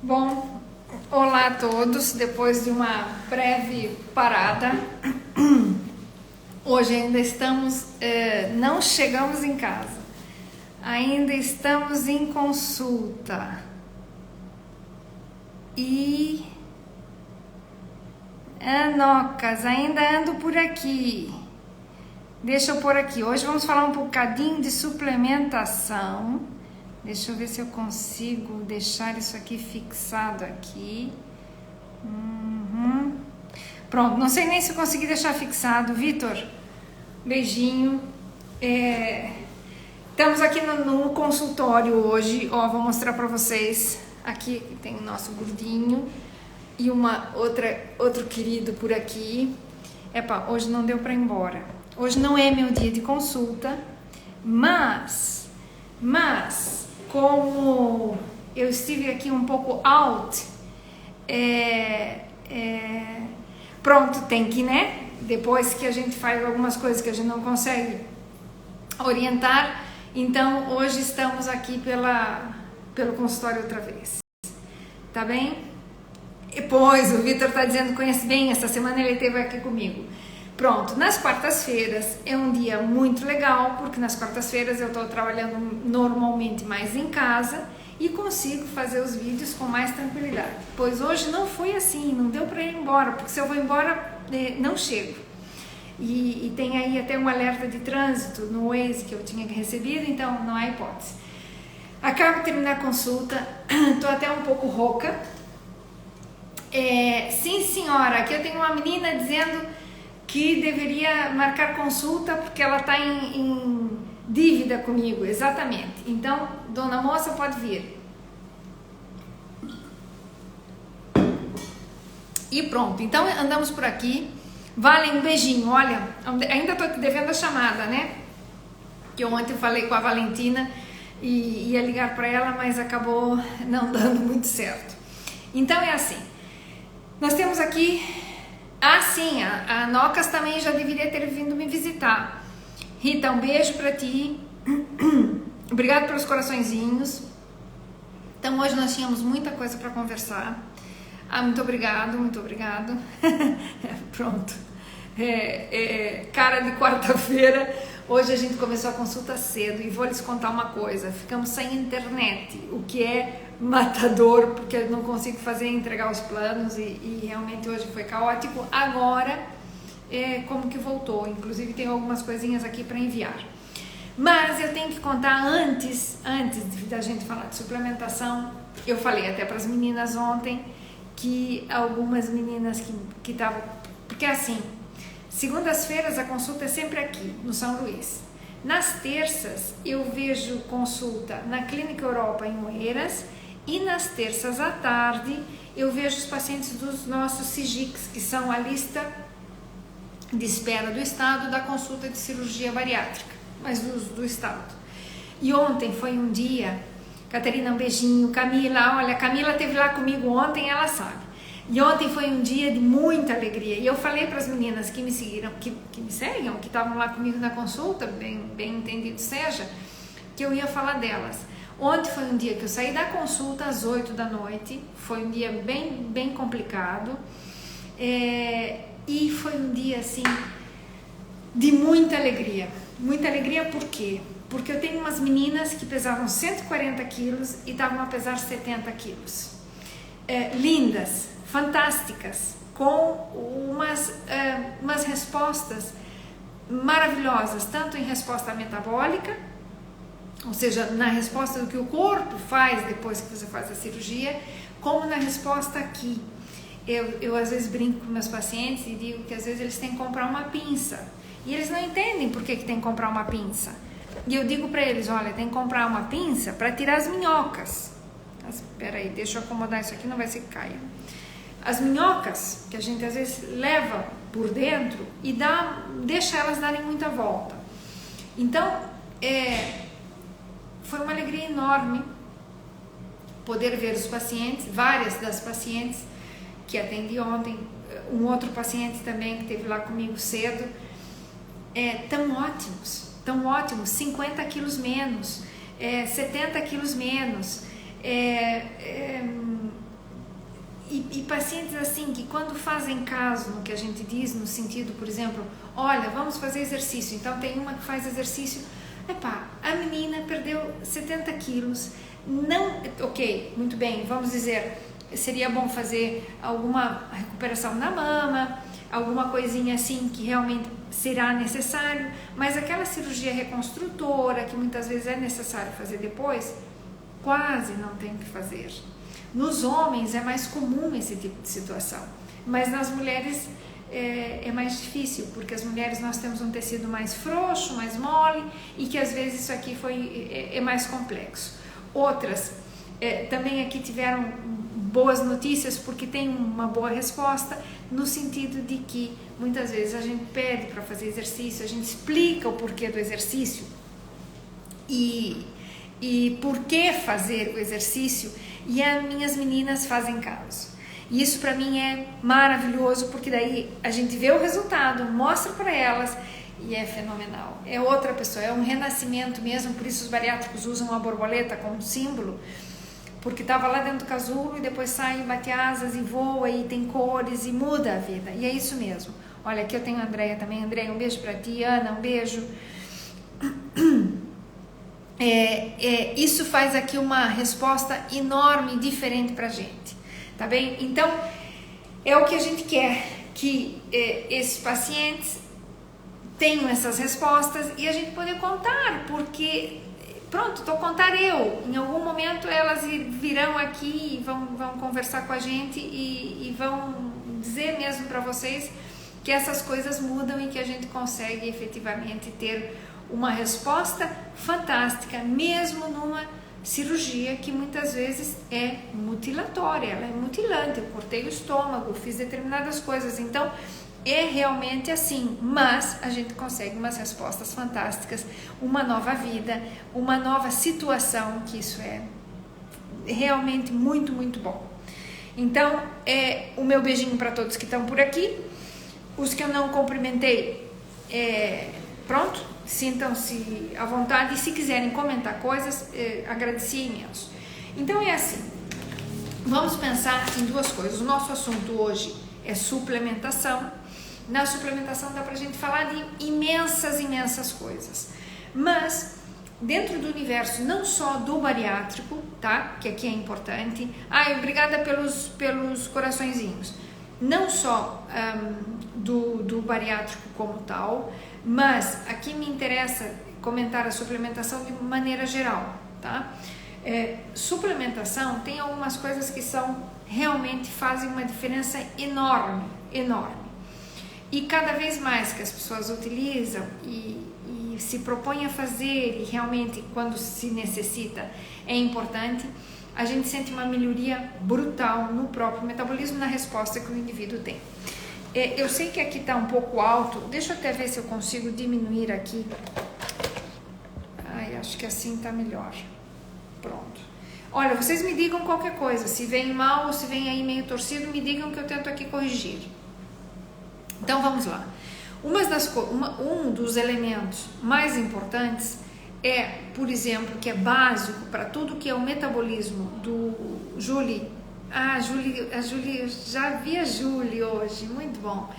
Bom, olá a todos. Depois de uma breve parada, hoje ainda estamos, não chegamos em casa, ainda estamos em consulta e Anocas, ainda ando por aqui. Deixa eu pôr aqui. Hoje vamos falar um bocadinho de suplementação. Deixa eu ver se eu consigo deixar isso aqui fixado aqui. Pronto, não sei nem se eu consegui deixar fixado. Vitor, beijinho. Estamos aqui no consultório hoje. Ó, vou mostrar para vocês. Aqui tem o nosso gordinho e outro querido por aqui. Epa, hoje não deu para ir embora. Hoje não é meu dia de consulta, mas como eu estive aqui um pouco out, pronto, tem que, né? Depois que a gente faz algumas coisas que a gente não consegue orientar, então hoje estamos aqui pelo consultório outra vez. Tá bem? E pois, o Vitor tá dizendo que conhece bem, essa semana ele esteve aqui comigo. Pronto, nas quartas-feiras é um dia muito legal, porque nas quartas-feiras eu estou trabalhando normalmente mais em casa e consigo fazer os vídeos com mais tranquilidade. Pois hoje não foi assim, não deu para ir embora, porque se eu vou embora, não chego. E tem aí até um alerta de trânsito no Waze que eu tinha recebido, então não há hipótese. Acabo de terminar a consulta, estou até um pouco rouca. Sim senhora, aqui eu tenho uma menina dizendo que deveria marcar consulta porque ela está em dívida comigo, exatamente. Então, dona moça, pode vir. E pronto, então andamos por aqui. Valen, um beijinho, olha, ainda estou te devendo a chamada, né? Que ontem eu falei com a Valentina e ia ligar para ela, mas acabou não dando muito certo. Então é assim, nós temos aqui... Ah, sim, a Nocas também já deveria ter vindo me visitar. Rita, um beijo pra ti. Obrigado pelos coraçõezinhos. Então, hoje nós tínhamos muita coisa para conversar. Ah, muito obrigado, muito obrigado. Pronto. Cara de quarta-feira. Hoje a gente começou a consulta cedo e vou lhes contar uma coisa. Ficamos sem internet, o que é matador, porque eu não consigo entregar os planos e realmente hoje foi caótico. Agora, como que voltou, inclusive tem algumas coisinhas aqui para enviar. Mas eu tenho que contar antes da gente falar de suplementação, eu falei até para as meninas ontem, que algumas meninas que estavam... Porque assim, segundas-feiras a consulta é sempre aqui, no São Luís. Nas terças eu vejo consulta na Clínica Europa em Oeiras, e nas terças à tarde eu vejo os pacientes dos nossos SIGICs, que são a lista de espera do Estado da consulta de cirurgia bariátrica, mas do Estado. E ontem foi um dia, Catarina, um beijinho, Camila, olha, Camila esteve lá comigo ontem, ela sabe. E ontem foi um dia de muita alegria. E eu falei para as meninas que me seguiram, que me seguem, que estavam lá comigo na consulta, bem entendido seja, que eu ia falar delas. Ontem foi um dia que eu saí da consulta às 8 da noite, foi um dia bem complicado, e foi um dia assim de muita alegria. Muita alegria por quê? Porque eu tenho umas meninas que pesavam 140 quilos e estavam a pesar 70 quilos. Lindas, fantásticas, com umas respostas maravilhosas, tanto em resposta metabólica, ou seja, na resposta do que o corpo faz depois que você faz a cirurgia, como na resposta aqui. Eu às vezes brinco com meus pacientes e digo que às vezes eles têm que comprar uma pinça, e eles não entendem por que tem que comprar uma pinça. E eu digo para eles, olha, tem que comprar uma pinça para tirar as minhocas. Espera aí, deixa eu acomodar isso aqui, não vai ser que caia. As minhocas, que a gente às vezes leva por dentro e deixa elas darem muita volta. Então, foi uma alegria enorme poder ver os pacientes, várias das pacientes que atendi ontem, um outro paciente também que esteve lá comigo cedo, tão ótimos, 50 quilos menos, 70 quilos menos, e pacientes assim que quando fazem caso no que a gente diz, no sentido, por exemplo, olha, vamos fazer exercício. Então tem uma que faz exercício, a menina perdeu 70 quilos, não, ok, muito bem, vamos dizer, seria bom fazer alguma recuperação na mama, alguma coisinha assim que realmente será necessário, mas aquela cirurgia reconstrutora que muitas vezes é necessário fazer depois, quase não tem que fazer. Nos homens é mais comum esse tipo de situação, mas nas mulheres é mais difícil, porque as mulheres nós temos um tecido mais frouxo, mais mole, e que às vezes isso aqui é mais complexo. Outras também aqui tiveram boas notícias, porque tem uma boa resposta, no sentido de que muitas vezes a gente pede para fazer exercício, a gente explica o porquê do exercício e por que fazer o exercício, e as minhas meninas fazem caso. E isso para mim é maravilhoso, porque daí a gente vê o resultado, mostra para elas e é fenomenal. É outra pessoa, é um renascimento mesmo, por isso os bariátricos usam a borboleta como símbolo, porque estava lá dentro do casulo e depois sai, bate asas e voa e tem cores e muda a vida. E é isso mesmo. Olha, aqui eu tenho a Andréia também. Andréia, um beijo para ti. Ana, um beijo. Isso faz aqui uma resposta enorme, diferente para a gente, tá bem? Então, é o que a gente quer, que esses pacientes tenham essas respostas e a gente poder contar, porque, pronto, estou a contar eu, em algum momento elas virão aqui e vão conversar com a gente e vão dizer mesmo para vocês que essas coisas mudam e que a gente consegue efetivamente ter uma resposta fantástica, mesmo numa cirurgia que muitas vezes é mutilatória, ela é mutilante, eu cortei o estômago, fiz determinadas coisas, então é realmente assim, mas a gente consegue umas respostas fantásticas, uma nova vida, uma nova situação, que isso é realmente muito, muito bom. Então, o meu beijinho para todos que estão por aqui, os que eu não cumprimentei, pronto, sintam-se à vontade e se quiserem comentar coisas, agradeci imenso. Então é assim, vamos pensar em duas coisas. O nosso assunto hoje é suplementação. Na suplementação dá pra gente falar de imensas coisas, mas dentro do universo não só do bariátrico, tá? Que aqui é importante. Obrigada pelos coraçõezinhos. Não só do bariátrico como tal, mas aqui me interessa comentar a suplementação de maneira geral, tá? Suplementação tem algumas coisas que realmente fazem uma diferença enorme. E cada vez mais que as pessoas utilizam e se propõem a fazer, e realmente quando se necessita é importante, a gente sente uma melhoria brutal no próprio metabolismo, na resposta que o indivíduo tem. Eu sei que aqui está um pouco alto, deixa eu até ver se eu consigo diminuir aqui. Acho que assim está melhor. Pronto. Olha, vocês me digam qualquer coisa, se vem mal ou se vem aí meio torcido, me digam que eu tento aqui corrigir. Então vamos lá. Um dos elementos mais importantes por exemplo, que é básico para tudo que é o metabolismo do Julie. A Julie, já vi a Julie hoje, muito bom.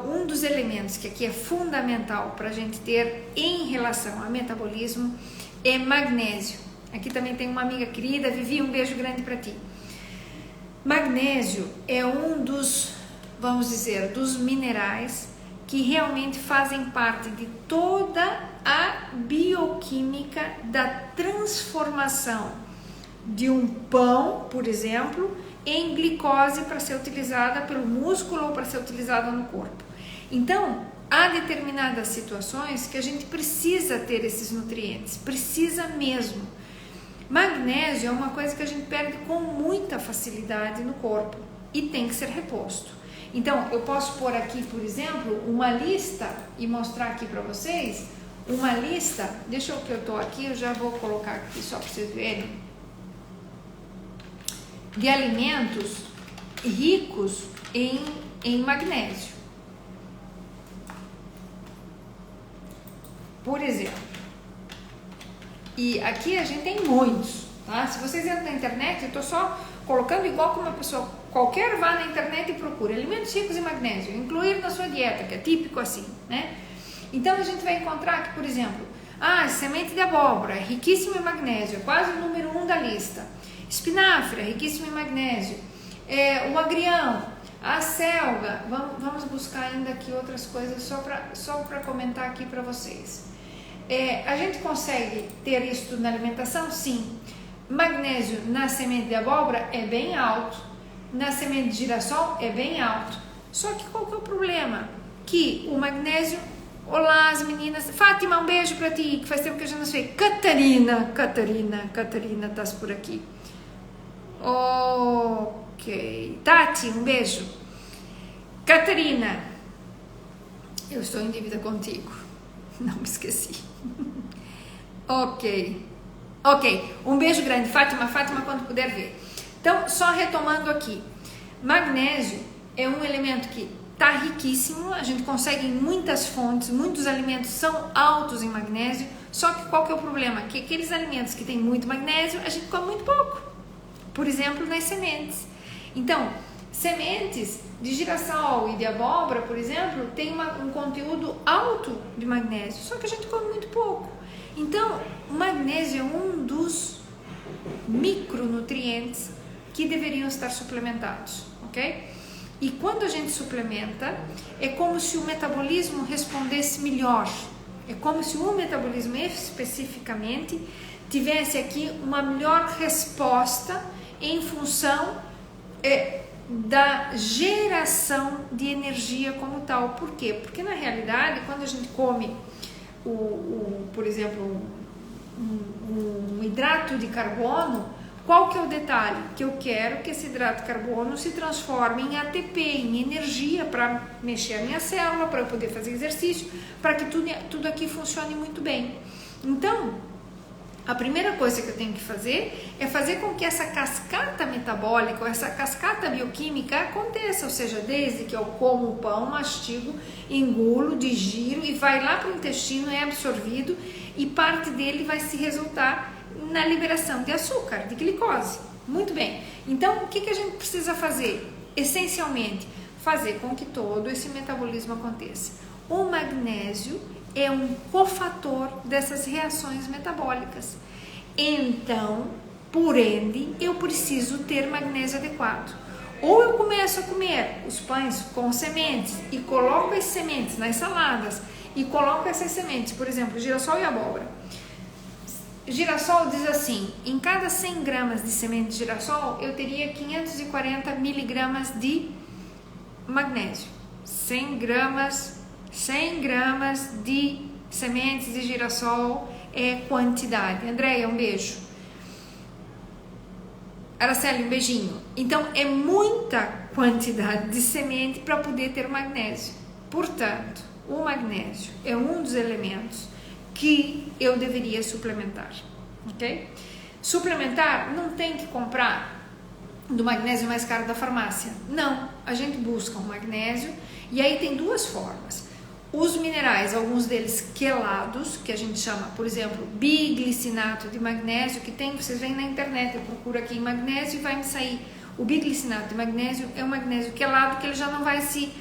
Um dos elementos que aqui é fundamental para a gente ter em relação ao metabolismo é magnésio. Aqui também tem uma amiga querida, Vivi, um beijo grande para ti. Magnésio é um dos, vamos dizer, dos minerais que realmente fazem parte de toda a bioquímica da transformação de um pão, por exemplo, em glicose para ser utilizada pelo músculo ou para ser utilizada no corpo. Então, há determinadas situações que a gente precisa ter esses nutrientes, precisa mesmo. Magnésio é uma coisa que a gente perde com muita facilidade no corpo e tem que ser reposto. Então, eu posso pôr aqui, por exemplo, uma lista e mostrar aqui para vocês uma lista. Deixa eu que eu estou aqui, eu já vou colocar aqui só para vocês verem. De alimentos ricos em magnésio. Por exemplo. E aqui a gente tem muitos, tá? Se vocês entram na internet, eu estou só colocando igual como uma pessoa qualquer vá na internet e procure alimentos ricos em magnésio, incluir na sua dieta, que é típico assim, né? Então a gente vai encontrar que, por exemplo, semente de abóbora, riquíssima em magnésio, é quase o número 1 da lista. Espinafre, riquíssimo em magnésio. O agrião, a selga, vamos buscar ainda aqui outras coisas só para comentar aqui para vocês. A gente consegue ter isso na alimentação? Sim. Magnésio na semente de abóbora é bem alto, na semente de girassol é bem alto. Só que qual que é o problema? Que o magnésio... Olá, as meninas. Fátima, um beijo para ti, que faz tempo que a gente não se vê. Catarina, estás por aqui. Ok. Tati, um beijo. Catarina, eu estou em dívida contigo. Não me esqueci. Ok. Um beijo grande, Fátima, quando puder ver. Então, só retomando aqui. Magnésio é um elemento que está riquíssimo, a gente consegue em muitas fontes, muitos alimentos são altos em magnésio, só que qual que é o problema? Que aqueles alimentos que têm muito magnésio, a gente come muito pouco. Por exemplo, nas sementes. Então, sementes de girassol e de abóbora, por exemplo, tem um conteúdo alto de magnésio, só que a gente come muito pouco. Então, o magnésio é um dos micronutrientes que deveriam estar suplementados, ok? E quando a gente suplementa, é como se o metabolismo respondesse melhor. É como se o metabolismo especificamente tivesse aqui uma melhor resposta em função da geração de energia como tal. Por quê? Porque na realidade, quando a gente come, por exemplo, um hidrato de carbono, qual que é o detalhe? Que eu quero que esse hidrato de carbono se transforme em ATP, em energia para mexer a minha célula, para eu poder fazer exercício, para que tudo aqui funcione muito bem. Então, a primeira coisa que eu tenho que fazer é fazer com que essa cascata metabólica, ou essa cascata bioquímica aconteça, ou seja, desde que eu como o pão, mastigo, engulo, digiro e vai lá para o intestino, é absorvido e parte dele vai se resultar na liberação de açúcar, de glicose. Muito bem. Então, o que a gente precisa fazer? Essencialmente, fazer com que todo esse metabolismo aconteça. O magnésio é um cofator dessas reações metabólicas. Então, por ende, eu preciso ter magnésio adequado. Ou eu começo a comer os pães com sementes e coloco as sementes nas saladas e coloco essas sementes, por exemplo, girassol e abóbora. Girassol diz assim, em cada 100 gramas de semente de girassol, eu teria 540 miligramas de magnésio. 100 gramas de sementes de girassol é quantidade. Andréia, um beijo. Araceli, um beijinho. Então, é muita quantidade de semente para poder ter magnésio. Portanto, o magnésio é um dos elementos que eu deveria suplementar, ok? Suplementar não tem que comprar do magnésio mais caro da farmácia, não, a gente busca um magnésio e aí tem duas formas. Os minerais, alguns deles quelados, que a gente chama, por exemplo, biglicinato de magnésio, que tem, vocês veem na internet, eu procuro aqui em magnésio e vai me sair. O biglicinato de magnésio é um magnésio quelado que ele já não vai se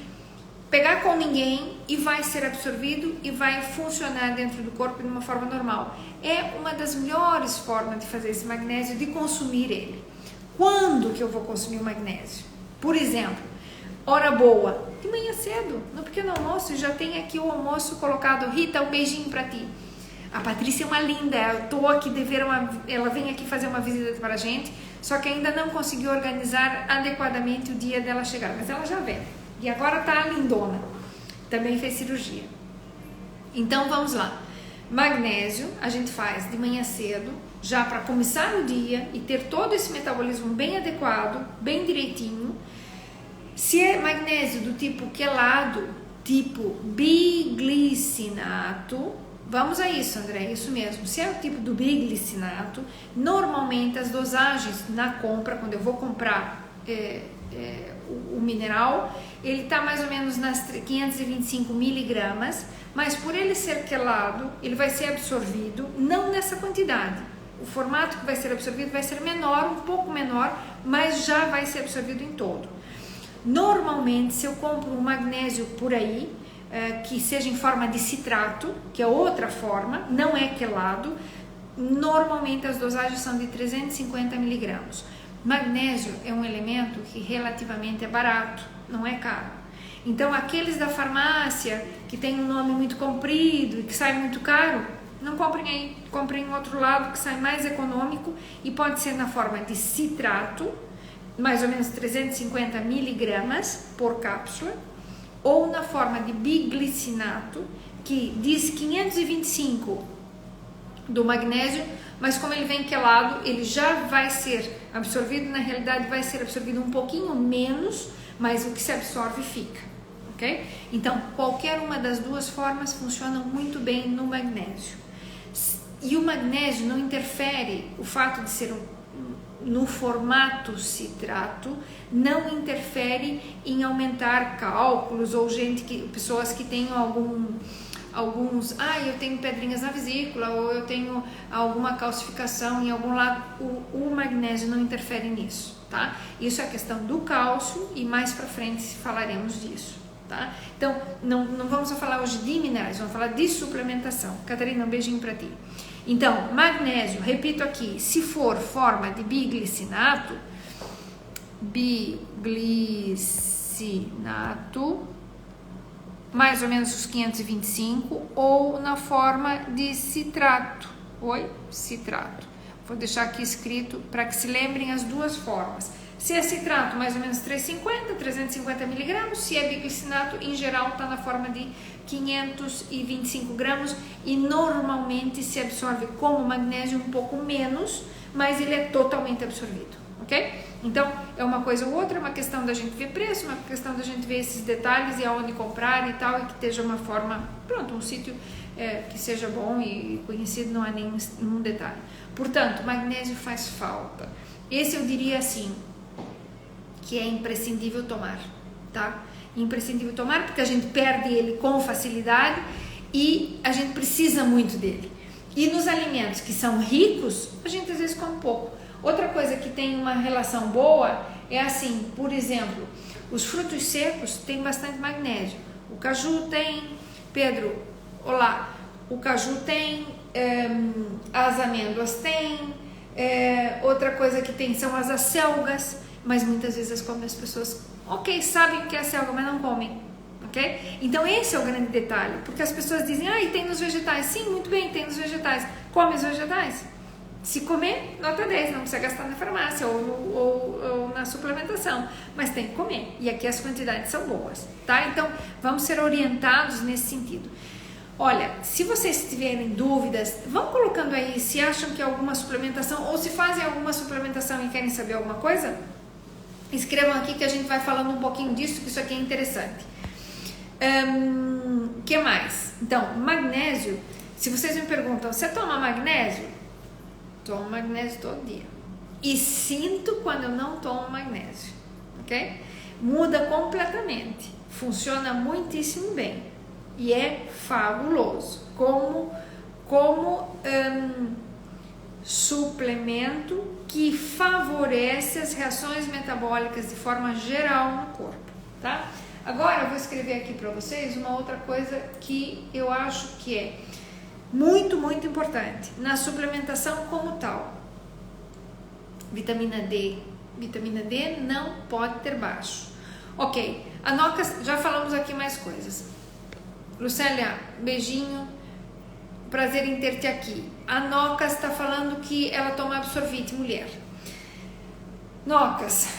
pegar com ninguém e vai ser absorvido e vai funcionar dentro do corpo de uma forma normal. É uma das melhores formas de fazer esse magnésio, de consumir ele. Quando que eu vou consumir o magnésio? Por exemplo, hora boa, de manhã cedo, no pequeno almoço, já tem aqui o almoço colocado. Rita, um beijinho pra ti. A Patrícia é uma linda, eu tô aqui ela vem aqui fazer uma visita pra gente, só que ainda não conseguiu organizar adequadamente o dia dela chegar, mas ela já vem. E agora tá lindona. Também fez cirurgia. Então vamos lá. Magnésio a gente faz de manhã cedo, já para começar o dia e ter todo esse metabolismo bem adequado, bem direitinho. Se é magnésio do tipo quelado, tipo biglicinato, vamos a isso, André, isso mesmo. Se é o tipo do biglicinato, normalmente as dosagens na compra, quando eu vou comprar o mineral, ele está mais ou menos nas 525 miligramas, mas por ele ser quelado, ele vai ser absorvido, não nessa quantidade. o formato que vai ser absorvido vai ser menor, um pouco menor, mas já vai ser absorvido em todo. Normalmente, se eu compro um magnésio por aí, que seja em forma de citrato, que é outra forma, não é quelado, normalmente as dosagens são de 350 miligramas. Magnésio é um elemento que relativamente é barato, não é caro. Então, aqueles da farmácia que tem um nome muito comprido e que sai muito caro, não comprem aí, comprem em outro lado que sai mais econômico e pode ser na forma de citrato, mais ou menos 350 miligramas por cápsula, ou na forma de biglicinato, que diz 525 do magnésio, mas como ele vem quelado, ele já vai ser absorvido, na realidade vai ser absorvido um pouquinho menos, mas o que se absorve fica, ok? Então, qualquer uma das duas formas funciona muito bem no magnésio. E o magnésio não interfere, o fato de ser no formato citrato, não interfere em aumentar cálculos ou pessoas que tenham alguns, eu tenho pedrinhas na vesícula ou eu tenho alguma calcificação em algum lado, o magnésio não interfere nisso, tá? Isso é questão do cálcio e mais pra frente falaremos disso, tá? Então, não vamos falar hoje de minerais, vamos falar de suplementação. Catarina, um beijinho pra ti. Então, magnésio, repito aqui, se for forma de biglicinato, mais ou menos os 525, ou na forma de citrato. Citrato. Vou deixar aqui escrito para que se lembrem as duas formas. Se é citrato, mais ou menos 350 miligramas. Se é biglicinato, em geral, está na forma de 525 gramas e normalmente se absorve como magnésio um pouco menos, mas ele é totalmente absorvido, ok? Então, é uma coisa ou outra, é uma questão da gente ver preço, uma questão da gente ver esses detalhes e aonde comprar e tal, e que esteja uma forma, um sítio que seja bom e conhecido, não há nenhum detalhe. Portanto, magnésio faz falta. Esse eu diria assim, que é imprescindível tomar, tá? Imprescindível tomar porque a gente perde ele com facilidade e a gente precisa muito dele. E nos alimentos que são ricos, a gente às vezes come pouco. Outra coisa que tem uma relação boa é assim, por exemplo, os frutos secos têm bastante magnésio. O caju tem, Pedro, olá, o caju tem, as amêndoas têm, outra coisa que tem são as acelgas, mas muitas vezes as pessoas, sabem o que é acelga, mas não comem, ok? Então esse é o grande detalhe, porque as pessoas dizem, e tem nos vegetais. Sim, muito bem, tem nos vegetais. Come os vegetais. Se comer, nota 10, não precisa gastar na farmácia ou na suplementação, mas tem que comer, e aqui as quantidades são boas, tá? Então, vamos ser orientados nesse sentido. Olha, se vocês tiverem dúvidas, vão colocando aí se acham que é alguma suplementação, ou se fazem alguma suplementação e querem saber alguma coisa, escrevam aqui que a gente vai falando um pouquinho disso, que isso aqui é interessante. Que mais? Então, magnésio, se vocês me perguntam, você toma magnésio? Tomo magnésio todo dia. E sinto quando eu não tomo magnésio, ok? Muda completamente. Funciona muitíssimo bem. E é fabuloso. Como suplemento que favorece as reações metabólicas de forma geral no corpo, tá? Agora eu vou escrever aqui para vocês uma outra coisa que eu acho que é muito, muito importante na suplementação como tal. Vitamina D. Vitamina D não pode ter baixo. Ok, a Nocas, já falamos aqui mais coisas. Lucélia, beijinho, prazer em ter-te aqui. A Nocas está falando que ela toma Absorvite, mulher. Nocas,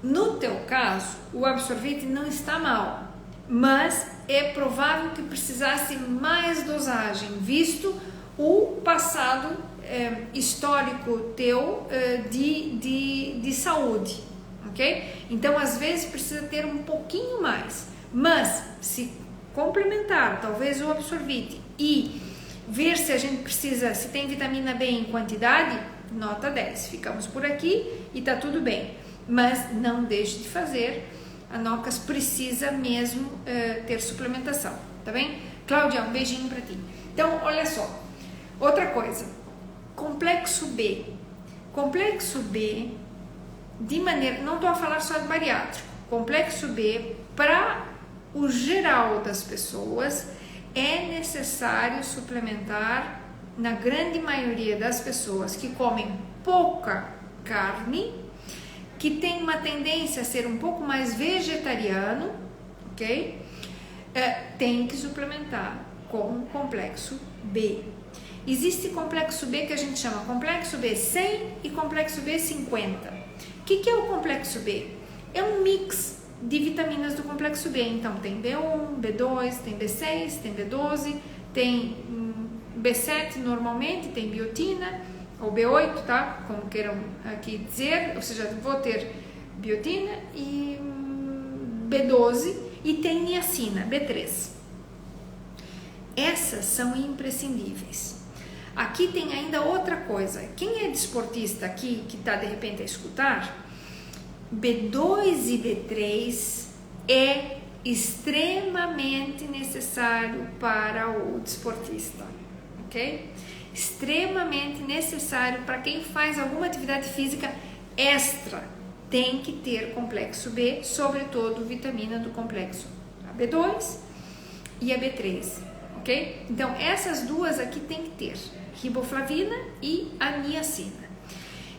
no teu caso, o Absorvite não está mal, mas é provável que precisasse mais dosagem, visto o passado histórico teu de saúde, ok? Então, às vezes, precisa ter um pouquinho mais, mas se complementar, talvez o Absorvite, e ver se a gente precisa, se tem vitamina B em quantidade, nota 10, ficamos por aqui e tá tudo bem, mas não deixe de fazer. A Nocas precisa mesmo ter suplementação, tá bem? Cláudia, um beijinho pra ti. Então, olha só, outra coisa, Complexo B. Complexo B, de maneira, não estou a falar só de bariátrico, complexo B, para o geral das pessoas, é necessário suplementar, na grande maioria das pessoas que comem pouca carne, que tem uma tendência a ser um pouco mais vegetariano, ok? Tem que suplementar com complexo B. Existe complexo B que a gente chama complexo B 100 e complexo B 50. O que é o complexo B? É um mix de vitaminas do complexo B. Então tem B1, B2, tem B6, tem B12, tem B7 normalmente, tem biotina, ou B8, tá? Como queiram aqui dizer, ou seja, vou ter biotina e B12 e tem niacina, B3. Essas são imprescindíveis. Aqui tem ainda outra coisa. Quem é desportista aqui, que está de repente a escutar, B2 e B3 é extremamente necessário para o desportista, ok? Extremamente necessário para quem faz alguma atividade física extra. Tem que ter complexo B, sobretudo vitamina do complexo a B2 e a B3, ok? Então essas duas aqui tem que ter, riboflavina e a niacina.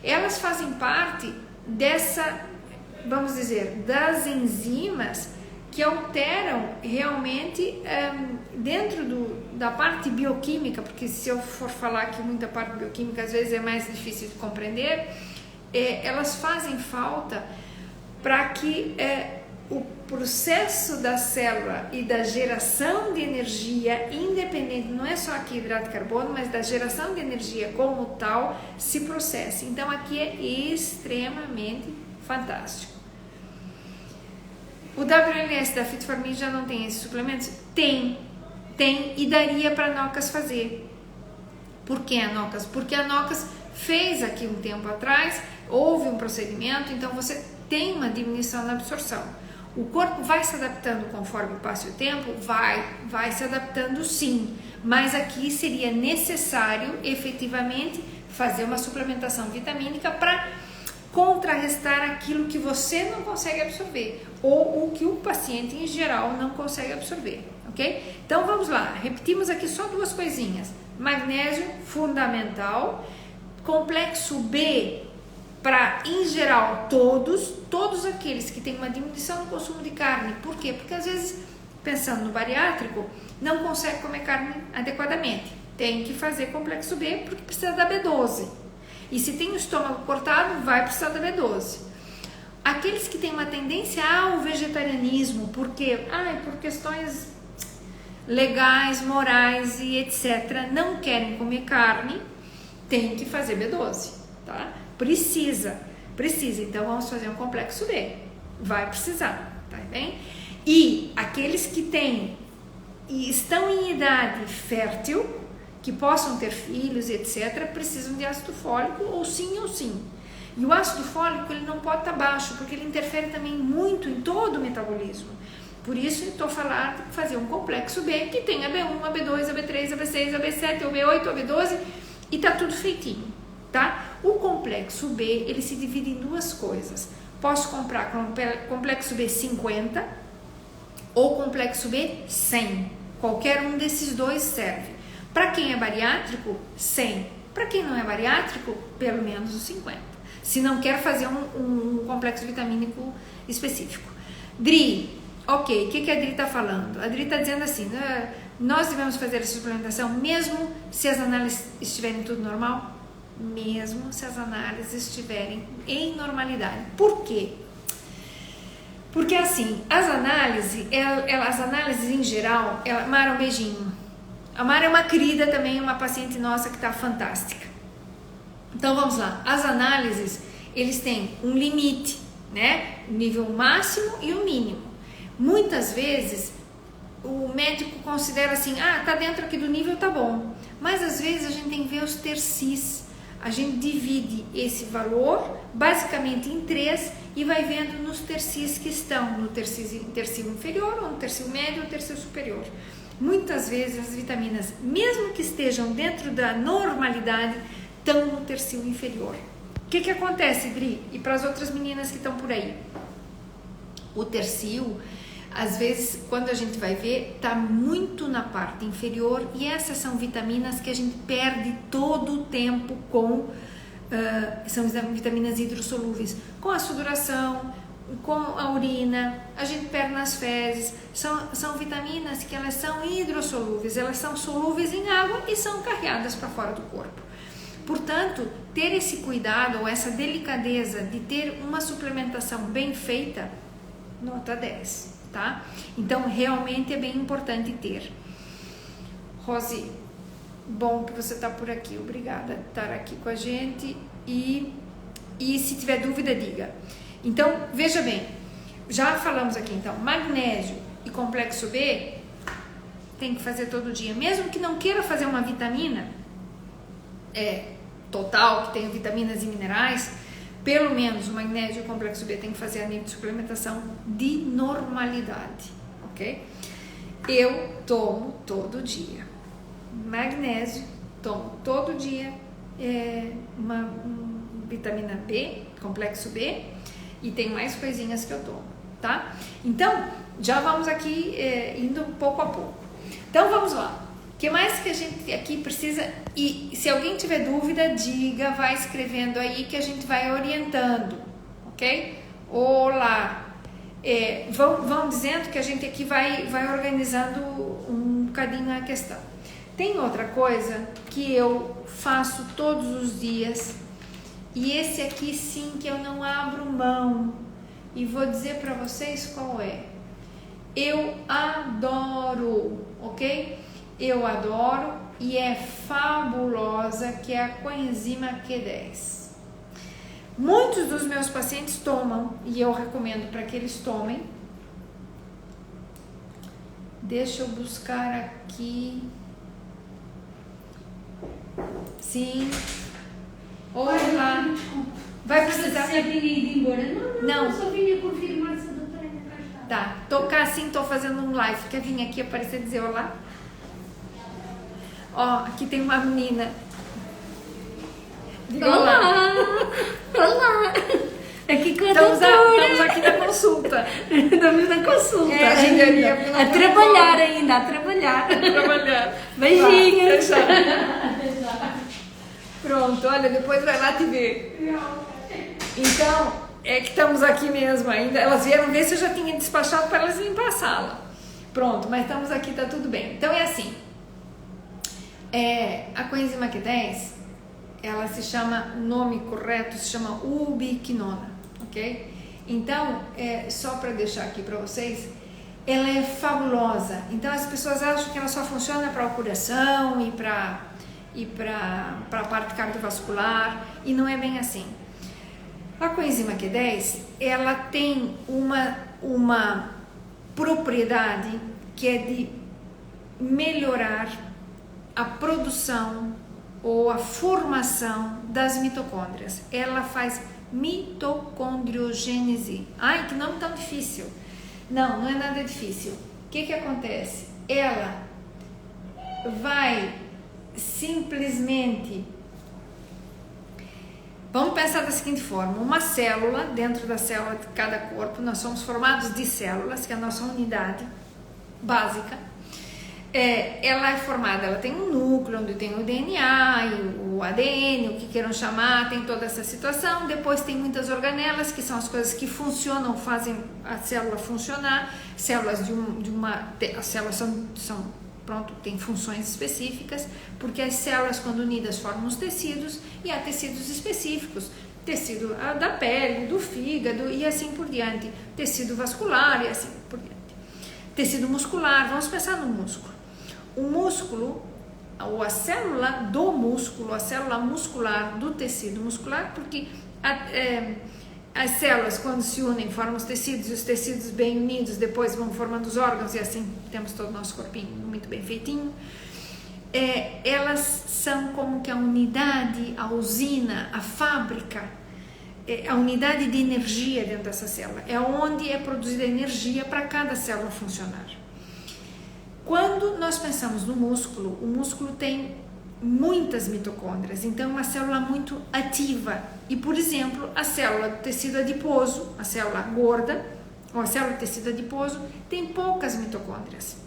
Elas fazem parte dessa, vamos dizer, das enzimas que alteram realmente dentro da parte bioquímica, porque se eu for falar aqui muita parte bioquímica, às vezes é mais difícil de compreender, elas fazem falta para que o processo da célula e da geração de energia, independente, não é só aqui hidrato de carbono, mas da geração de energia como tal, se processe. Então aqui é extremamente fantástico. O WLS da Fit for Me já não tem esses suplementos? Tem e daria para a Nocas fazer. Por que a Nocas? Porque a Nocas fez aqui um tempo atrás, houve um procedimento, então você tem uma diminuição na absorção. O corpo vai se adaptando conforme passa o tempo? Vai se adaptando sim, mas aqui seria necessário efetivamente fazer uma suplementação vitamínica para contrarrestar aquilo que você não consegue absorver ou o que o paciente em geral não consegue absorver, ok? Então vamos lá, repetimos aqui só duas coisinhas. Magnésio, fundamental. Complexo B, para, em geral, todos aqueles que têm uma diminuição no consumo de carne. Por quê? Porque às vezes, pensando no bariátrico, não consegue comer carne adequadamente. Tem que fazer complexo B porque precisa da B12. E se tem o estômago cortado, vai precisar da B12. Aqueles que têm uma tendência ao vegetarianismo, porque, por questões legais, morais e etc., não querem comer carne, tem que fazer B12, tá? Precisa. Então vamos fazer um complexo B. Vai precisar, tá bem? E aqueles que têm e estão em idade fértil, que possam ter filhos, etc., precisam de ácido fólico, ou sim. E o ácido fólico ele não pode estar baixo, porque ele interfere também muito em todo o metabolismo. Por isso, eu estou falando de fazer um complexo B, que tem a B1, a B2, a B3, a B6, a B7, a B8, a B12, e tá tudo feitinho, tá? O complexo B, ele se divide em duas coisas. Posso comprar complexo B 50 ou complexo B 100. Qualquer um desses dois serve. Para quem é bariátrico, 100. Para quem não é bariátrico, pelo menos os 50. Se não quer fazer um complexo vitamínico específico. Dri, ok, o que a Dri está falando? A Dri está dizendo assim, nós devemos fazer essa suplementação mesmo se as análises estiverem tudo normal? Mesmo se as análises estiverem em normalidade. Por quê? Porque assim, as análises em geral, Mara, um beijinho. A Mara é uma querida também, uma paciente nossa que está fantástica. Então vamos lá, as análises, eles têm um limite, né? O nível máximo e o mínimo. Muitas vezes o médico considera assim, tá dentro aqui do nível, tá bom. Mas às vezes a gente tem que ver os tercis. A gente divide esse valor basicamente em 3 e vai vendo nos tercis que estão, no tercio inferior, ou no tercio médio, ou no tercio superior. Muitas vezes as vitaminas, mesmo que estejam dentro da normalidade, estão no tercio inferior. O que acontece, Dri? E para as outras meninas que estão por aí? O tercio, às vezes, quando a gente vai ver, está muito na parte inferior, e essas são vitaminas que a gente perde todo o tempo com, são vitaminas hidrossolúveis, com a sudoração, com a urina, a gente perde nas fezes. São vitaminas que elas são hidrossolúveis, elas são solúveis em água e são carreadas para fora do corpo. Portanto, ter esse cuidado ou essa delicadeza de ter uma suplementação bem feita, nota 10, tá? Então, realmente é bem importante ter. Rose, bom que você está por aqui, obrigada por estar aqui com a gente, e se tiver dúvida, diga. Então, veja bem, já falamos aqui, então, magnésio e complexo B tem que fazer todo dia, mesmo que não queira fazer uma vitamina total, que tenha vitaminas e minerais, pelo menos o magnésio e o complexo B tem que fazer a nível de suplementação de normalidade, ok? Eu tomo todo dia magnésio, tomo todo dia uma vitamina B, complexo B, e tem mais coisinhas que eu tomo, tá? Então, já vamos aqui indo pouco a pouco. Então, vamos lá. O que mais que a gente aqui precisa? E se alguém tiver dúvida, diga, vai escrevendo aí que a gente vai orientando, ok? Olá! Vão dizendo que a gente aqui vai organizando um bocadinho a questão. Tem outra coisa que eu faço todos os dias, e esse aqui sim que eu não abro mão, e vou dizer para vocês qual é. Eu adoro, ok? Eu adoro, e é fabulosa, que é a coenzima Q10. Muitos dos meus pacientes tomam, e eu recomendo para que eles tomem. Deixa eu buscar aqui. Sim. Olá. Vai precisar. Você tinha ido embora? Não, só vinha confirmar se a doutora ainda cá está. Tá, tocar assim, tô fazendo um live. Quer vir aqui aparecer e dizer olá? Ó, aqui tem uma menina. Diga olá. Olá! Aqui com a Estamos doutora. aqui na consulta. Estamos na consulta. A trabalhar ainda, a trabalhar. Trabalhar. Beijinhos. Pronto, olha, depois vai lá te ver. Então, é que estamos aqui mesmo ainda. Elas vieram ver se eu já tinha despachado para elas limpar a sala. Pronto, mas estamos aqui, tá tudo bem. Então é assim. A coenzima Q10, ela se chama, o nome correto se chama ubiquinona, ok? Então, só para deixar aqui para vocês, ela é fabulosa. Então as pessoas acham que ela só funciona para o coração e para a parte cardiovascular, e não é bem assim. A coenzima Q10, ela tem uma propriedade que é de melhorar a produção ou a formação das mitocôndrias. Ela faz mitocondriogênese. Ai, que nome tão difícil. Não é nada difícil. O que acontece? Ela vai simplesmente... Vamos pensar da seguinte forma: uma célula, dentro da célula de cada corpo, nós somos formados de células, que é a nossa unidade básica. Ela é formada, ela tem um núcleo onde tem o DNA e o ADN, o que queiram chamar, tem toda essa situação. Depois tem muitas organelas, que são as coisas que funcionam, fazem a célula funcionar. Células as células são pronto, tem funções específicas, porque as células, quando unidas, formam os tecidos, e há tecidos específicos, tecido da pele, do fígado e assim por diante, tecido vascular e assim por diante. Tecido muscular, vamos pensar no músculo. O músculo, ou a célula do músculo, a célula muscular do tecido muscular, porque as células, quando se unem, formam os tecidos, e os tecidos bem unidos depois vão formando os órgãos, e assim temos todo o nosso corpinho muito bem feitinho. Elas são como que a unidade, a usina, a fábrica, a unidade de energia dentro dessa célula. É onde é produzida energia para cada célula funcionar. Quando nós pensamos no músculo, o músculo tem muitas mitocôndrias, então é uma célula muito ativa. E, por exemplo, a célula do tecido adiposo, a célula gorda, ou a célula do tecido adiposo, tem poucas mitocôndrias.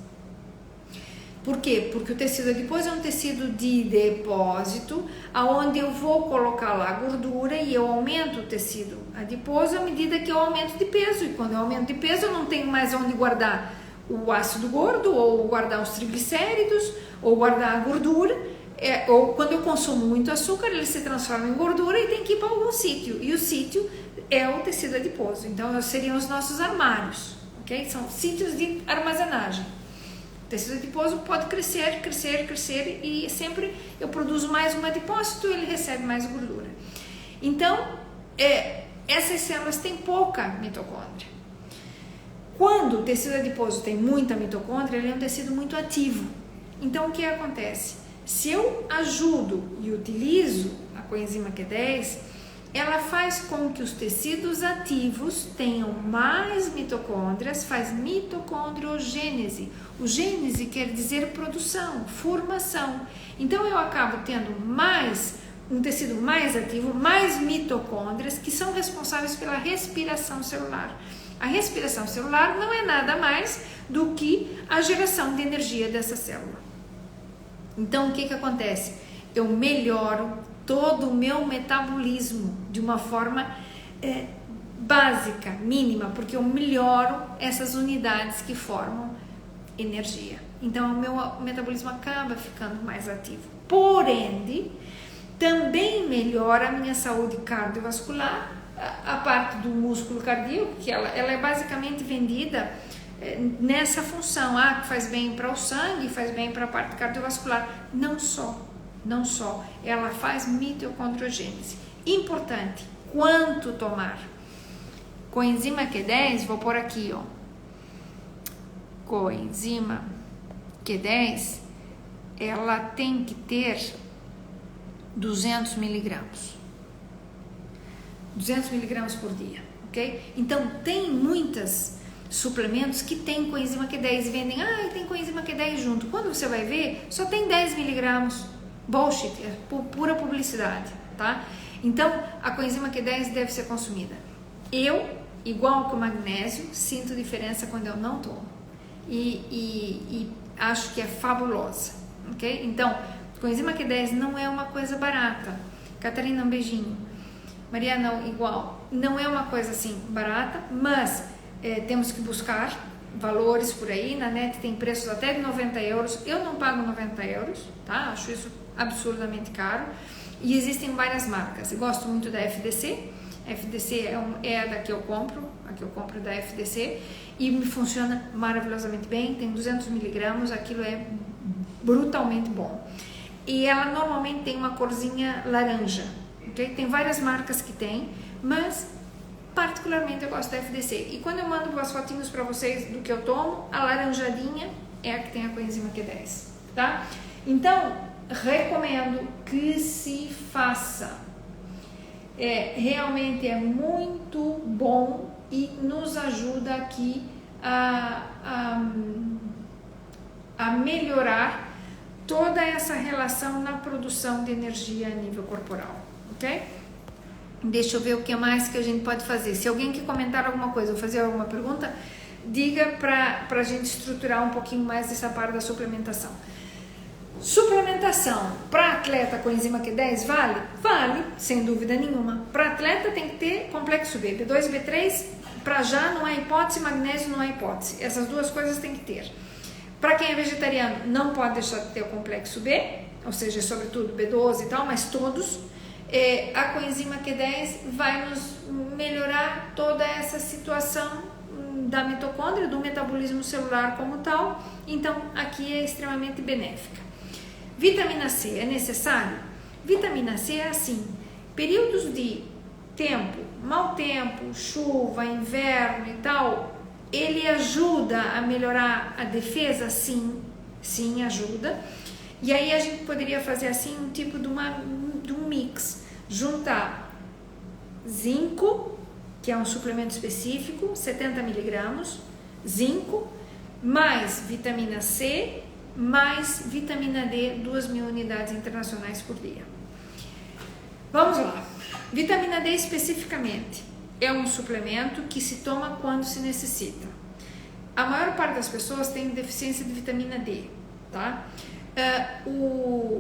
Por quê? Porque o tecido adiposo é um tecido de depósito, aonde eu vou colocar lá a gordura e eu aumento o tecido adiposo à medida que eu aumento de peso. E quando eu aumento de peso, eu não tenho mais onde guardar o ácido gordo, ou guardar os triglicéridos, ou guardar a gordura. Ou quando eu consumo muito açúcar, ele se transforma em gordura e tem que ir para algum sítio. E o sítio é o tecido adiposo. Então, seriam os nossos armários, ok? São sítios de armazenagem. O tecido adiposo pode crescer, crescer, crescer e sempre eu produzo mais um adipócito, ele recebe mais gordura. Então, essas células têm pouca mitocôndria. Quando o tecido adiposo tem muita mitocôndria, ele é um tecido muito ativo. Então, o que acontece? Se eu ajudo e utilizo a coenzima Q10, ela faz com que os tecidos ativos tenham mais mitocôndrias, faz mitocondriogênese. O gênese quer dizer produção, formação. Então eu acabo tendo um tecido mais ativo, mais mitocôndrias que são responsáveis pela respiração celular. A respiração celular não é nada mais do que a geração de energia dessa célula. Então, o que acontece? Eu melhoro todo o meu metabolismo de uma forma básica, mínima, porque eu melhoro essas unidades que formam energia. Então, o meu metabolismo acaba ficando mais ativo. Porém, também melhora a minha saúde cardiovascular, a parte do músculo cardíaco, que ela é basicamente vendida nessa função, que faz bem para o sangue, faz bem para a parte cardiovascular. Não só, ela faz mitocondriogênese. Importante, quanto tomar? Coenzima Q10, vou pôr aqui, ó. Coenzima Q10, ela tem que ter 200 miligramas. 200 miligramas por dia, ok? Então, tem muitas suplementos que tem coenzima Q10 e vendem, tem coenzima Q10 junto. Quando você vai ver, só tem 10 miligramas. Bullshit, é pura publicidade, tá? Então, a coenzima Q10 deve ser consumida. Eu, igual que o magnésio, sinto diferença quando eu não tomo. E acho que é fabulosa, ok? Então, coenzima Q10 não é uma coisa barata. Catarina, um beijinho. Mariana, igual. Não é uma coisa assim barata, mas temos que buscar valores por aí. Na net tem preços até de 90 euros. Eu não pago 90 euros, tá? Acho isso absurdamente caro. E existem várias marcas. Eu gosto muito da FDC. FDC é a da que eu compro. A que eu compro da FDC. E me funciona maravilhosamente bem. Tem 200 miligramas. Aquilo é brutalmente bom. E ela normalmente tem uma corzinha laranja. Okay? Tem várias marcas que tem, mas particularmente eu gosto da FDC. E quando eu mando umas fotinhos para vocês do que eu tomo, a laranjadinha é a que tem a coenzima Q10, tá? Então, recomendo que se faça. Realmente é muito bom e nos ajuda aqui a melhorar toda essa relação na produção de energia a nível corporal, ok? Deixa eu ver o que mais que a gente pode fazer. Se alguém quer comentar alguma coisa ou fazer alguma pergunta, diga para a gente estruturar um pouquinho mais essa parte da suplementação. Suplementação para atleta com enzima Q10 vale? Vale, sem dúvida nenhuma. Para atleta tem que ter complexo B, B2 e B3, para já não há hipótese, magnésio não há hipótese. Essas duas coisas tem que ter. Para quem é vegetariano, não pode deixar de ter o complexo B, ou seja, sobretudo B12 e tal, mas todos. A coenzima Q10 vai nos melhorar toda essa situação da mitocôndria, do metabolismo celular como tal. Então, aqui é extremamente benéfica. Vitamina C é necessário? Vitamina C é assim, períodos de tempo, mau tempo, chuva, inverno e tal, ele ajuda a melhorar a defesa? Sim, ajuda. E aí a gente poderia fazer assim um tipo de um mix, juntar zinco, que é um suplemento específico, 70 miligramas, zinco, mais vitamina C, mais vitamina D, 2.000 unidades internacionais por dia. Vamos lá. Vitamina D especificamente é um suplemento que se toma quando se necessita. A maior parte das pessoas tem deficiência de vitamina D, tá?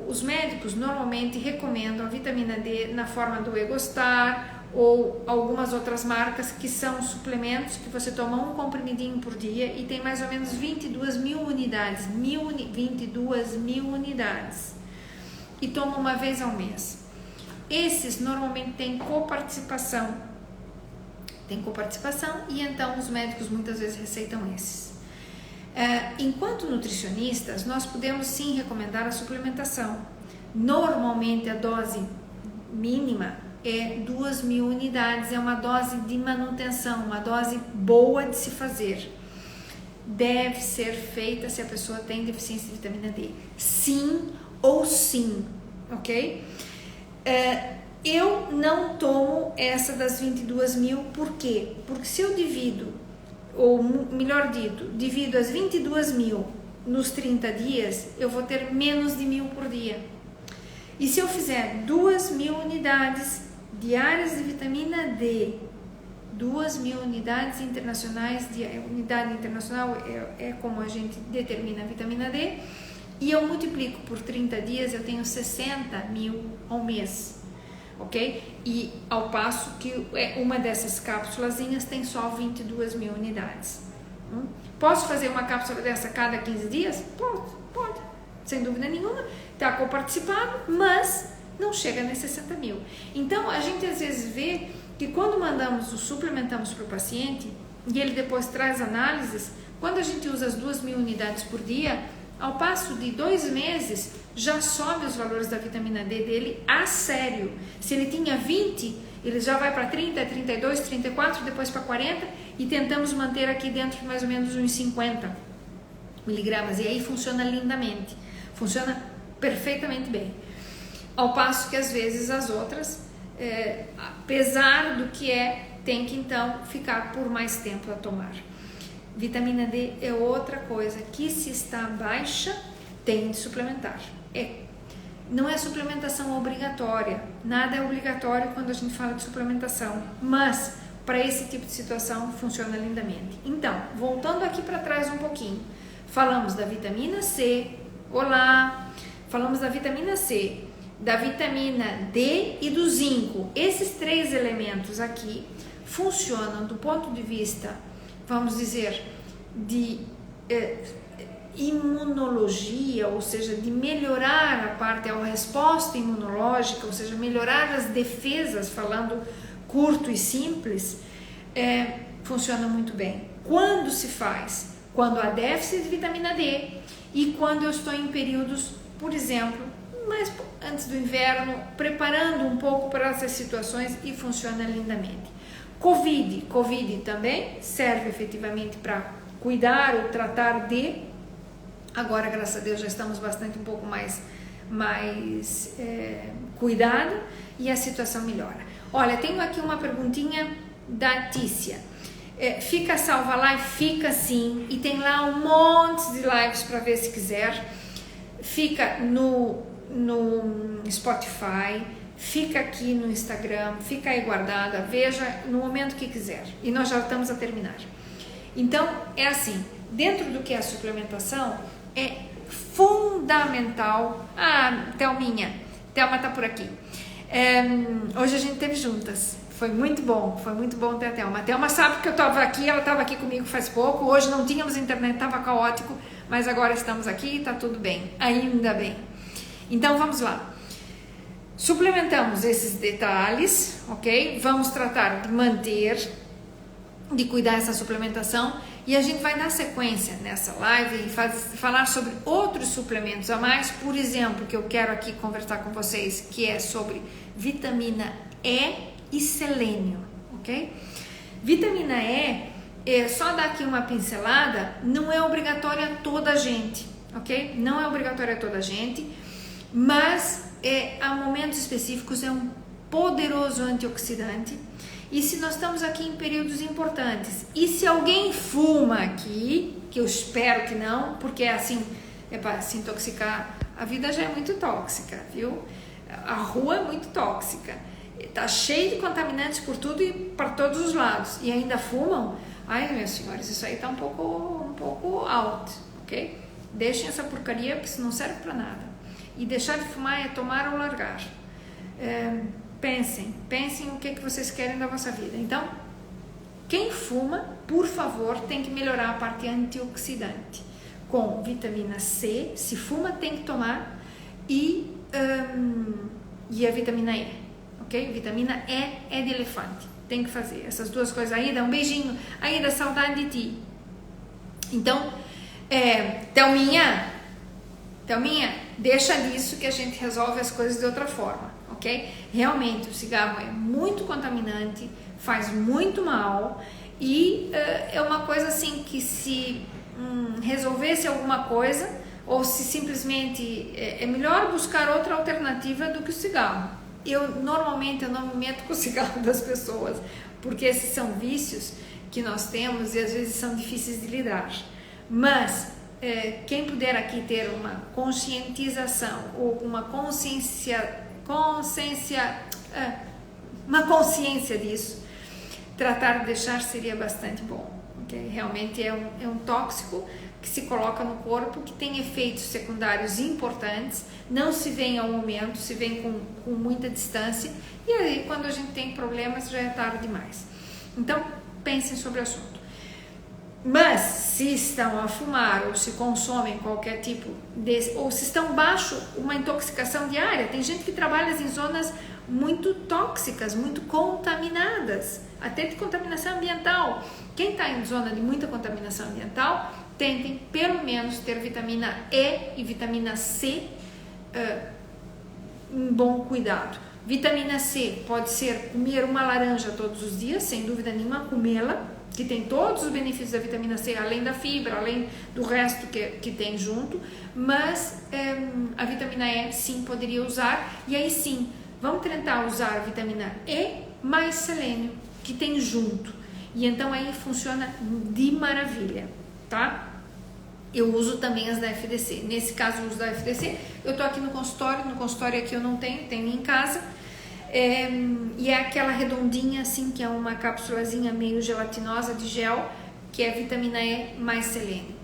Os médicos normalmente recomendam a vitamina D na forma do Egostar ou algumas outras marcas que são suplementos que você toma um comprimidinho por dia e tem mais ou menos 22.000 unidades, 22.000 unidades e toma uma vez ao mês. Esses normalmente têm coparticipação e então os médicos muitas vezes receitam esses. Enquanto nutricionistas, nós podemos sim recomendar a suplementação. Normalmente a dose mínima é 2.000 unidades, é uma dose de manutenção, uma dose boa de se fazer. Deve ser feita se a pessoa tem deficiência de vitamina D. Sim ou sim, ok? Eu não tomo essa das 22.000, por quê? Porque se eu divido, ou melhor dito, divido as 22.000 nos 30 dias, eu vou ter menos de 1.000 por dia. E se eu fizer 2.000 unidades diárias de vitamina D, 2.000 unidades internacionais, unidade internacional é como a gente determina a vitamina D, e eu multiplico por 30 dias, eu tenho 60.000 ao mês. Ok? E ao passo que uma dessas cápsulazinhas tem só 22.000 unidades. Posso fazer uma cápsula dessa cada 15 dias? Pode, sem dúvida nenhuma. Está coparticipado, mas não chega nem 60.000. Então, a gente às vezes vê que quando suplementamos para o paciente e ele depois traz análises, quando a gente usa as 2.000 unidades por dia, ao passo de 2 meses, já sobe os valores da vitamina D dele a sério. Se ele tinha 20, ele já vai para 30, 32, 34, depois para 40 e tentamos manter aqui dentro de mais ou menos uns 50 miligramas. E aí funciona lindamente, funciona perfeitamente bem. Ao passo que às vezes as outras, apesar do que tem que então ficar por mais tempo a tomar. Vitamina D é outra coisa que, se está baixa, tem de suplementar. Não é suplementação obrigatória, nada é obrigatório quando a gente fala de suplementação, mas para esse tipo de situação funciona lindamente. Então, voltando aqui para trás um pouquinho, falamos da vitamina C, falamos da vitamina C, da vitamina D e do zinco. Esses 3 elementos aqui funcionam do ponto de vista, vamos dizer, de imunologia, ou seja, de melhorar a resposta imunológica, ou seja, melhorar as defesas, falando curto e simples, funciona muito bem. Quando se faz? Quando há déficit de vitamina D e quando eu estou em períodos, por exemplo, mais antes do inverno, preparando um pouco para essas situações, e funciona lindamente. Covid também serve efetivamente para cuidar ou tratar de. Agora, graças a Deus, já estamos um pouco mais cuidado e a situação melhora. Olha, tenho aqui uma perguntinha da Tícia. Fica salva a live? Fica sim, e tem lá um monte de lives para ver se quiser. Fica no Spotify, fica aqui no Instagram, fica aí guardada, veja no momento que quiser. E nós já estamos a terminar. Então, é assim, dentro do que é a suplementação, é fundamental. Thelma está por aqui. Hoje a gente esteve juntas, foi muito bom ter a Thelma. A Thelma sabe que eu estava aqui, ela estava aqui comigo faz pouco, hoje não tínhamos internet, estava caótico, mas agora estamos aqui e está tudo bem, ainda bem. Então vamos lá. Suplementamos esses detalhes, ok? Vamos tratar de cuidar dessa suplementação, e a gente vai dar sequência nessa live e falar sobre outros suplementos a mais, por exemplo, que eu quero aqui conversar com vocês, que é sobre vitamina E selênio, ok? Vitamina E, só dar aqui uma pincelada, não é obrigatória a toda a gente, ok? Não é obrigatória a toda a gente, mas a momentos específicos é um poderoso antioxidante. E se nós estamos aqui em períodos importantes, e se alguém fuma aqui, que eu espero que não, porque assim, é para se intoxicar. A vida já é muito tóxica, viu? A rua é muito tóxica. Tá cheio de contaminantes por tudo e para todos os lados. E ainda fumam? Ai, meus senhores, isso aí tá um pouco alto, ok? Deixem essa porcaria, porque isso não serve para nada. E deixar de fumar é tomar ou largar. Pensem o que vocês querem da vossa vida. Então, quem fuma, por favor, tem que melhorar a parte antioxidante com vitamina C. Se fuma, tem que tomar, e a vitamina E, ok? Vitamina E é de elefante, tem que fazer essas duas coisas. Aida, um beijinho. Aida, saudade de ti. Então, Thelminha, deixa disso que a gente resolve as coisas de outra forma, ok? Realmente, o cigarro é muito contaminante, faz muito mal, e é uma coisa assim que se resolvesse alguma coisa, ou se simplesmente é melhor buscar outra alternativa do que o cigarro. Normalmente eu não me meto com o cigarro das pessoas, porque esses são vícios que nós temos e às vezes são difíceis de lidar. Mas quem puder aqui ter uma conscientização ou uma consciência disso, tratar de deixar seria bastante bom, okay? Realmente é um tóxico que se coloca no corpo, que tem efeitos secundários importantes, não se vê ao momento, se vê com muita distância, e aí quando a gente tem problemas já é tarde demais. Então, pensem sobre o assunto. Mas, se estão a fumar ou se consomem qualquer tipo ou se estão baixo uma intoxicação diária, tem gente que trabalha em zonas muito tóxicas, muito contaminadas, até de contaminação ambiental. Quem está em zona de muita contaminação ambiental, tentem pelo menos ter vitamina E e vitamina C em bom cuidado. Vitamina C pode ser comer uma laranja todos os dias, sem dúvida nenhuma, comê-la, que tem todos os benefícios da vitamina C, além da fibra, além do resto que tem junto, mas a vitamina E sim poderia usar, e aí sim, vamos tentar usar a vitamina E mais selênio, que tem junto, e então aí funciona de maravilha, tá? Eu uso também as da FDC, nesse caso eu uso da FDC, eu tô aqui no consultório aqui eu não tenho em casa, e é aquela redondinha assim, que é uma cápsulazinha meio gelatinosa de gel, que é vitamina E mais selênio.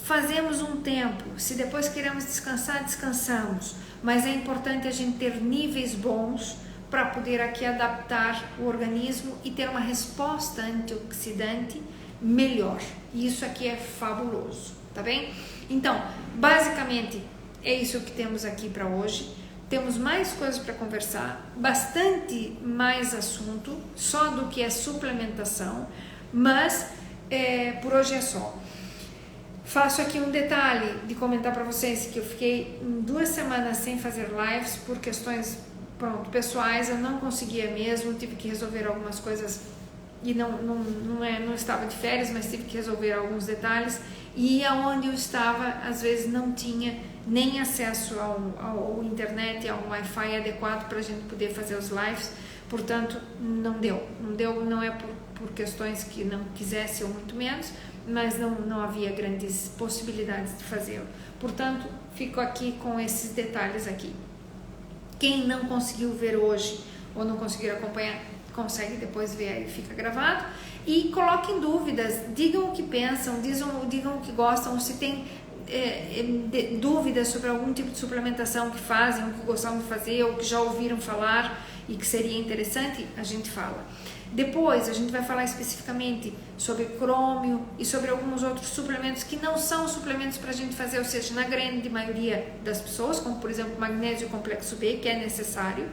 Fazemos um tempo, se depois queremos descansar, descansamos, mas é importante a gente ter níveis bons para poder aqui adaptar o organismo e ter uma resposta antioxidante melhor, e isso aqui é fabuloso, tá bem? Então, basicamente é isso que temos aqui para hoje. Temos mais coisas para conversar, bastante mais assunto, só do que é suplementação, mas por hoje é só. Faço aqui um detalhe de comentar para vocês que eu fiquei 2 semanas sem fazer lives por questões pessoais, eu não conseguia mesmo, tive que resolver algumas coisas e não estava de férias, mas tive que resolver alguns detalhes, e aonde eu estava às vezes não tinha nem acesso ao internet, ao Wi-Fi adequado para a gente poder fazer os lives, portanto não deu, não é por questões que não quisesse ou muito menos, mas não havia grandes possibilidades de fazê-lo, portanto fico aqui com esses detalhes aqui. Quem não conseguiu ver hoje ou não conseguir acompanhar, consegue depois ver aí, fica gravado, e coloquem dúvidas, digam o que pensam, digam o que gostam, se tem dúvidas sobre algum tipo de suplementação que fazem, ou que gostavam de fazer, ou que já ouviram falar e que seria interessante, a gente fala. Depois a gente vai falar especificamente sobre crômio e sobre alguns outros suplementos que não são suplementos para a gente fazer, ou seja, na grande maioria das pessoas, como por exemplo magnésio complexo B, que é necessário,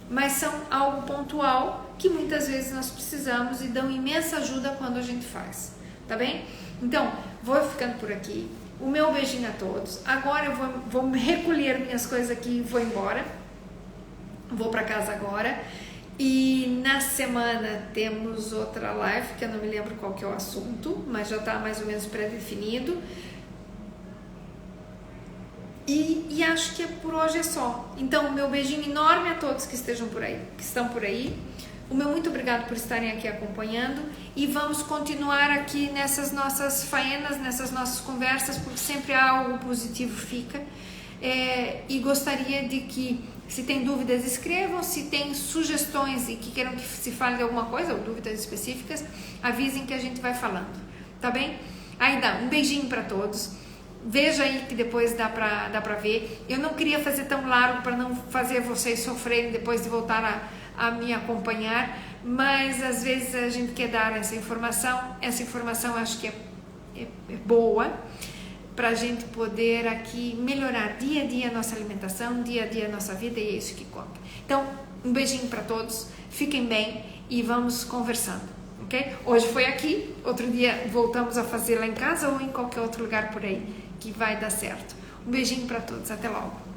mas são algo pontual que muitas vezes nós precisamos e dão imensa ajuda quando a gente faz, tá bem? Então, vou ficando por aqui. O meu beijinho a todos. Agora eu vou recolher minhas coisas aqui e vou embora. Vou para casa agora. E na semana temos outra live, que eu não me lembro qual que é o assunto, mas já está mais ou menos pré-definido. E acho que por hoje é só. Então, meu beijinho enorme a todos que estão por aí. O meu muito obrigado por estarem aqui acompanhando e vamos continuar aqui nessas nossas faenas, nessas nossas conversas, porque sempre algo positivo fica. E gostaria de que, se tem dúvidas, escrevam, se tem sugestões e que queiram que se fale de alguma coisa ou dúvidas específicas, avisem que a gente vai falando, tá bem? Aí um beijinho para todos. Veja aí que depois dá pra ver. Eu não queria fazer tão largo para não fazer vocês sofrerem depois de voltar a me acompanhar, mas às vezes a gente quer dar essa informação acho que é boa para a gente poder aqui melhorar dia a dia a nossa alimentação, dia a dia a nossa vida, e é isso que conta. Então, um beijinho para todos, fiquem bem e vamos conversando, ok? Hoje foi aqui, outro dia voltamos a fazer lá em casa ou em qualquer outro lugar por aí que vai dar certo. Um beijinho para todos, até logo.